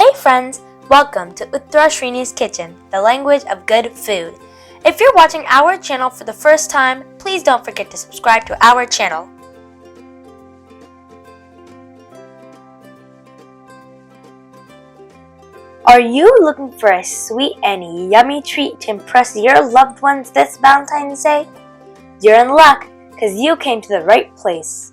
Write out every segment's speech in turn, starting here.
Hey friends, welcome to Uttara Shrini's Kitchen, the language of good food. If you're watching our channel for the first time, please don't forget to subscribe to our channel. Are you looking for a sweet and yummy treat to impress your loved ones this Valentine's Day? You're in luck, because you came to the right place.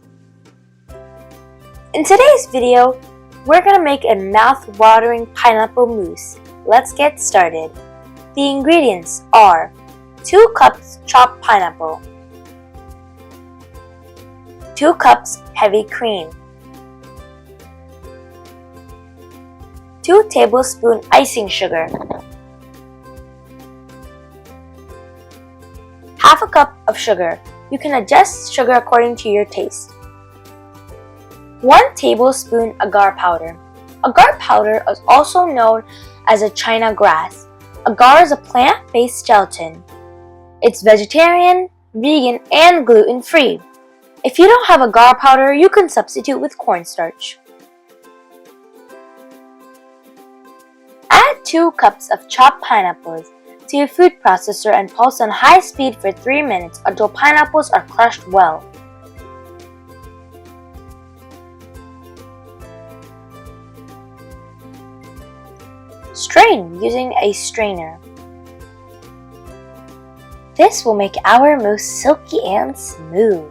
In today's video, we're going to make a mouth-watering pineapple mousse. Let's get started. The ingredients are 2 cups chopped pineapple, 2 cups heavy cream, 2 tablespoons icing sugar, half a cup of sugar. You can adjust sugar according to your taste. 1 tablespoon agar powder. Agar powder is also known as a China grass. Agar is a plant-based gelatin. It's vegetarian, vegan, and gluten-free. If you don't have agar powder, you can substitute with cornstarch. Add 2 cups of chopped pineapples to your food processor and pulse on high speed for 3 minutes until pineapples are crushed well. Strain using a strainer. This will make our mousse silky and smooth.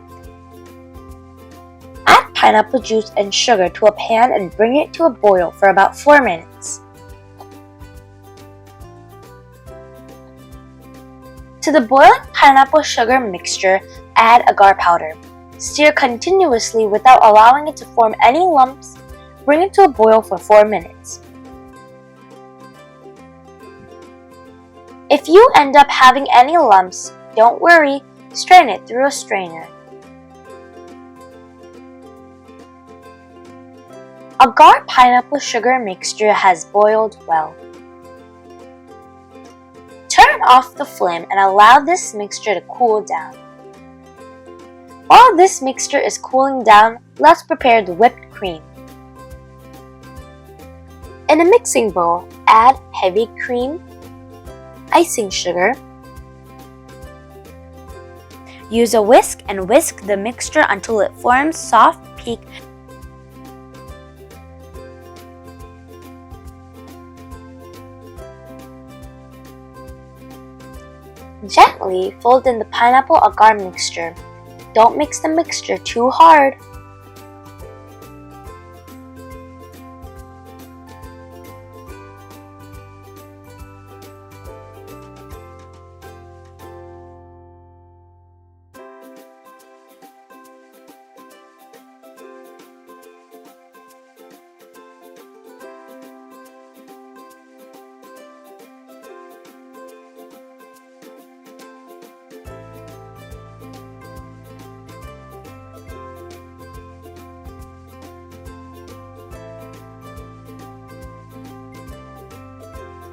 Add pineapple juice and sugar to a pan and bring it to a boil for about 4 minutes. To the boiling pineapple sugar mixture, add agar powder. Stir continuously without allowing it to form any lumps. Bring it to a boil for 4 minutes. If you end up having any lumps, don't worry, strain it through a strainer. Agar pineapple sugar mixture has boiled well. Turn off the flame and allow this mixture to cool down. While this mixture is cooling down, let's prepare the whipped cream. In a mixing bowl, add heavy cream, icing sugar. Use a whisk and whisk the mixture until it forms soft peak. Gently fold in the pineapple agar mixture. Don't mix the mixture too hard.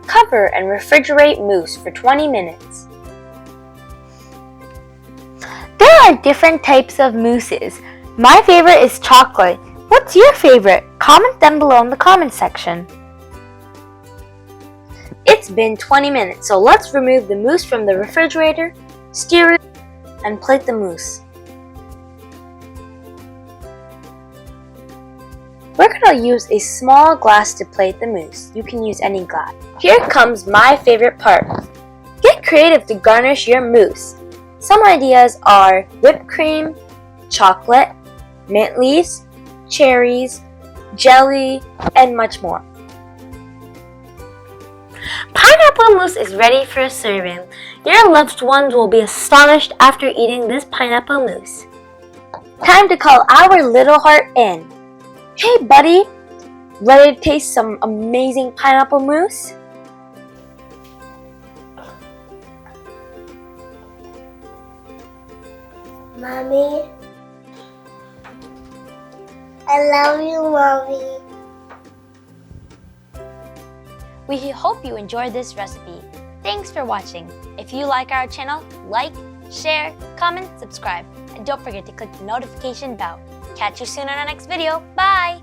Cover and refrigerate mousse for 20 minutes. There are different types of mousses. My favorite is chocolate. What's your favorite? Comment them below in the comment section. It's been 20 minutes, so let's remove the mousse from the refrigerator, stir it, and plate the mousse. We're going to use a small glass to plate the mousse. You can use any glass. Here comes my favorite part. Get creative to garnish your mousse. Some ideas are whipped cream, chocolate, mint leaves, cherries, jelly, and much more. Pineapple mousse is ready for serving. Your loved ones will be astonished after eating this pineapple mousse. Time to call our little heart in. Hey buddy, ready to taste some amazing pineapple mousse? Mommy, I love you, Mommy. We hope you enjoyed this recipe. Thanks for watching. If you like our channel, like, share, comment, subscribe, and don't forget to click the notification bell. Catch you soon on our next video. Bye!